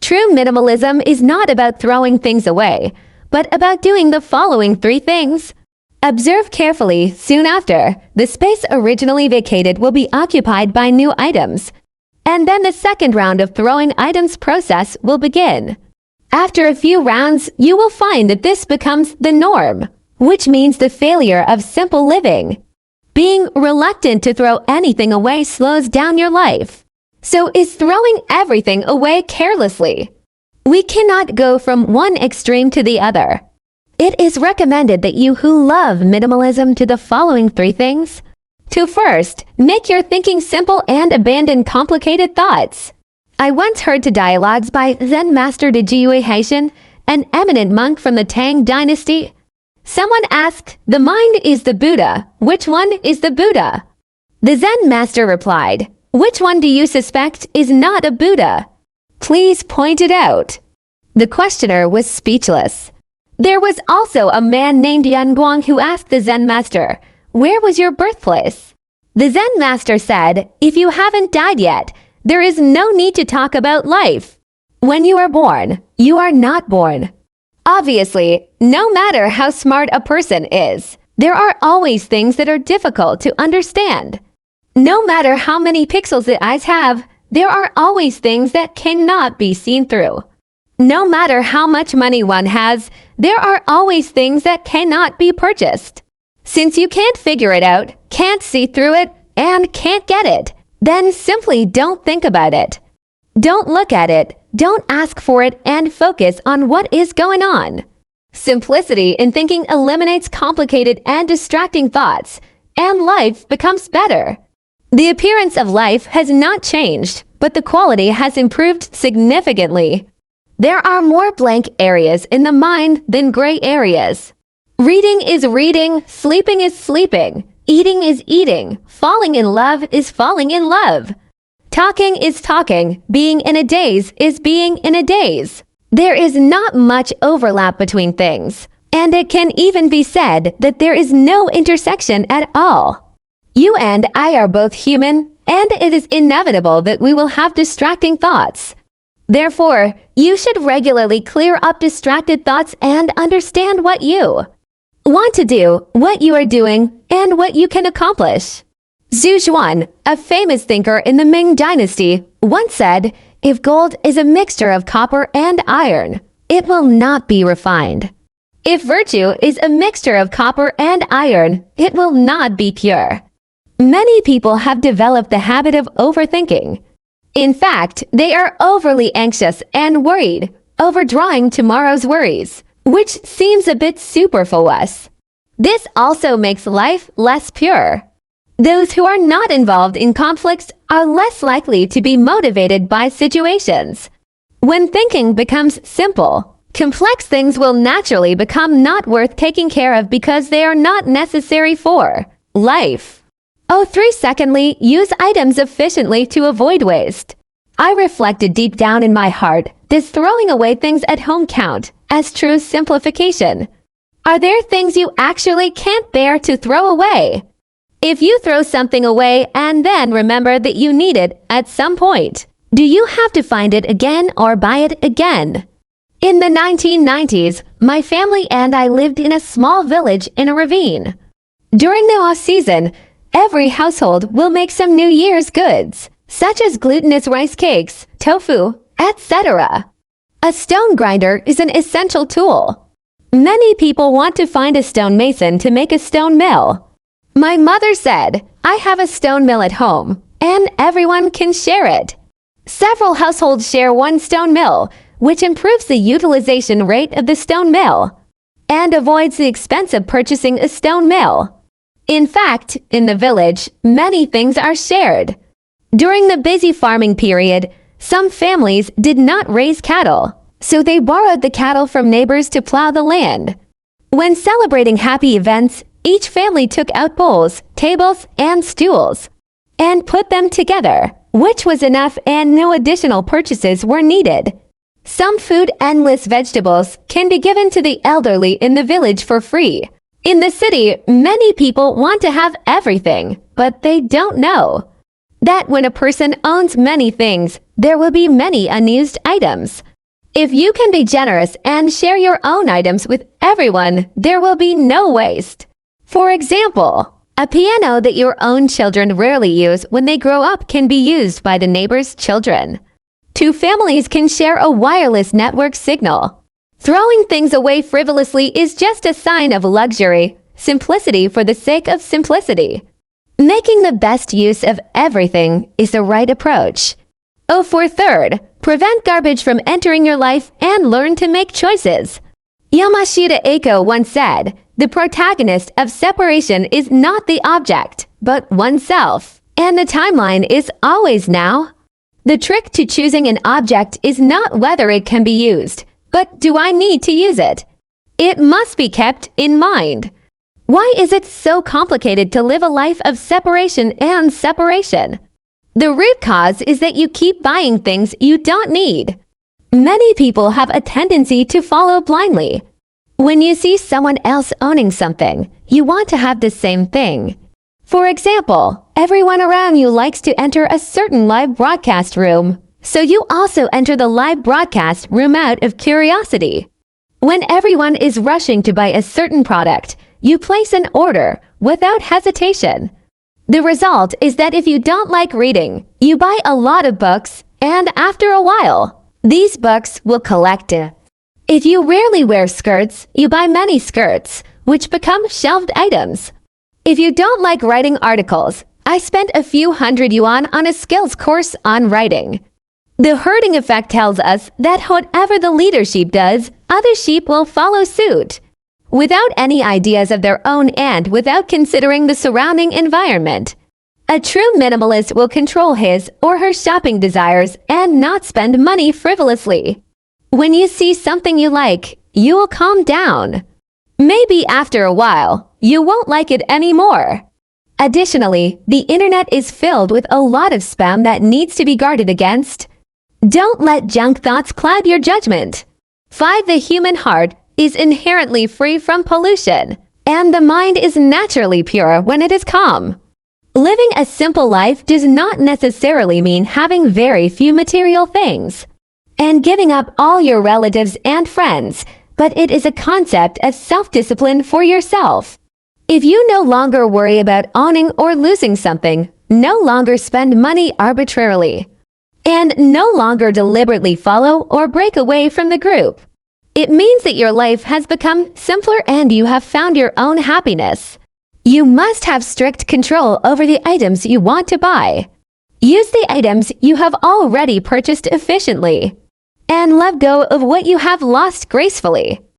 True minimalism is not about throwing things away, but about doing the following 3 things. Observe carefully. Soon after, the space originally vacated will be occupied by new items. And then the second round of throwing items process will begin. After a few rounds, you will find that this becomes the norm, which means the failure of simple living. Being reluctant to throw anything away slows down your life. So is throwing everything away carelessly. We cannot go from one extreme to the other. It is recommended that you who love minimalism do the following 3 things. To first, make your thinking simple and abandon complicated thoughts. I once heard two dialogues by Zen master Jiyu Haitian, an eminent monk from the Tang dynasty. Someone asked, "The mind is the Buddha. Which one is the Buddha?" The Zen master replied, "Which one do you suspect is not a Buddha? Please point it out." The questioner was speechless. There was also a man named Yanguang who asked the Zen master, "Where was your birthplace?" The Zen master said, "If you haven't died yet, there is no need to talk about life. When you are born, you are not born." Obviously, no matter how smart a person is, there are always things that are difficult to understand. No matter how many pixels the eyes have, there are always things that cannot be seen through. No matter how much money one has, there are always things that cannot be purchased. Since you can't figure it out, can't see through it, and can't get it, then simply don't think about it. Don't look at it, don't ask for it, and focus on what is going on. Simplicity in thinking eliminates complicated and distracting thoughts, and life becomes better. The appearance of life has not changed, but the quality has improved significantly. There are more blank areas in the mind than gray areas. Reading is reading, sleeping is sleeping, eating is eating, falling in love is falling in love. Talking is talking, being in a daze is being in a daze. There is not much overlap between things, and it can even be said that there is no intersection at all. You and I are both human, and it is inevitable that we will have distracting thoughts. Therefore, you should regularly clear up distracted thoughts and understand what you want to do, what you are doing, and what you can accomplish. Zhu Xuan, a famous thinker in the Ming Dynasty, once said, "If gold is a mixture of copper and iron, it will not be refined. If virtue is a mixture of copper and iron, it will not be pure." Many people have developed the habit of overthinking. In fact, they are overly anxious and worried, overdrawing tomorrow's worries, which seems a bit superfluous. This also makes life less pure. Those who are not involved in conflicts are less likely to be motivated by situations. When thinking becomes simple, complex things will naturally become not worth taking care of because they are not necessary for life. Secondly, use items efficiently to avoid waste. I reflected deep down in my heart, does throwing away things at home count as true simplification? Are there things you actually can't bear to throw away? If you throw something away and then remember that you need it at some point, do you have to find it again or buy it again? In the 1990s, my family and I lived in a small village in a ravine. During the off-season, every household will make some New Year's goods, such as glutinous rice cakes, tofu, etc. A stone grinder is an essential tool. Many people want to find a stonemason to make a stone mill. My mother said, "I have a stone mill at home, and everyone can share it." Several households share one stone mill, which improves the utilization rate of the stone mill and avoids the expense of purchasing a stone mill. In fact, in the village, many things are shared. During the busy farming period, some families did not raise cattle, so they borrowed the cattle from neighbors to plow the land. When celebrating happy events, each family took out bowls, tables, and stools and put them together, which was enough and no additional purchases were needed. Some food, endless vegetables, can be given to the elderly in the village for free. In the city, many people want to have everything, but they don't know that when a person owns many things, there will be many unused items. If you can be generous and share your own items with everyone, there will be no waste. For example, a piano that your own children rarely use when they grow up can be used by the neighbor's children. Two families can share a wireless network signal. Throwing things away frivolously is just a sign of luxury, simplicity for the sake of simplicity. Making the best use of everything is the right approach. Oh, for third, prevent garbage from entering your life and learn to make choices. Yamashita Eiko once said, "The protagonist of separation is not the object, but oneself, and the timeline is always now." The trick to choosing an object is not whether it can be used, but do I need to use it? It must be kept in mind. Why is it so complicated to live a life of separation and separation? The root cause is that you keep buying things you don't need. Many people have a tendency to follow blindly. When you see someone else owning something, you want to have the same thing. For example, everyone around you likes to enter a certain live broadcast room, so you also enter the live broadcast room out of curiosity. When everyone is rushing to buy a certain product, you place an order without hesitation. The result is that if you don't like reading, you buy a lot of books, and after a while, these books will collect it. If you rarely wear skirts, you buy many skirts, which become shelved items. If you don't like writing articles, I spent a few hundred yuan on a skills course on writing. The herding effect tells us that whatever the leader sheep does, other sheep will follow suit. Without any ideas of their own and without considering the surrounding environment. A true minimalist will control his or her shopping desires and not spend money frivolously. When you see something you like, you will calm down. Maybe after a while, you won't like it anymore. Additionally, the internet is filled with a lot of spam that needs to be guarded against. Don't let junk thoughts cloud your judgment. 5. The human heart is inherently free from pollution, and the mind is naturally pure when it is calm. Living a simple life does not necessarily mean having very few material things and giving up all your relatives and friends, but it is a concept of self-discipline for yourself. If you no longer worry about owning or losing something, no longer spend money arbitrarily, and no longer deliberately follow or break away from the group, it means that your life has become simpler and you have found your own happiness. You must have strict control over the items you want to buy. Use the items you have already purchased efficiently, and let go of what you have lost gracefully.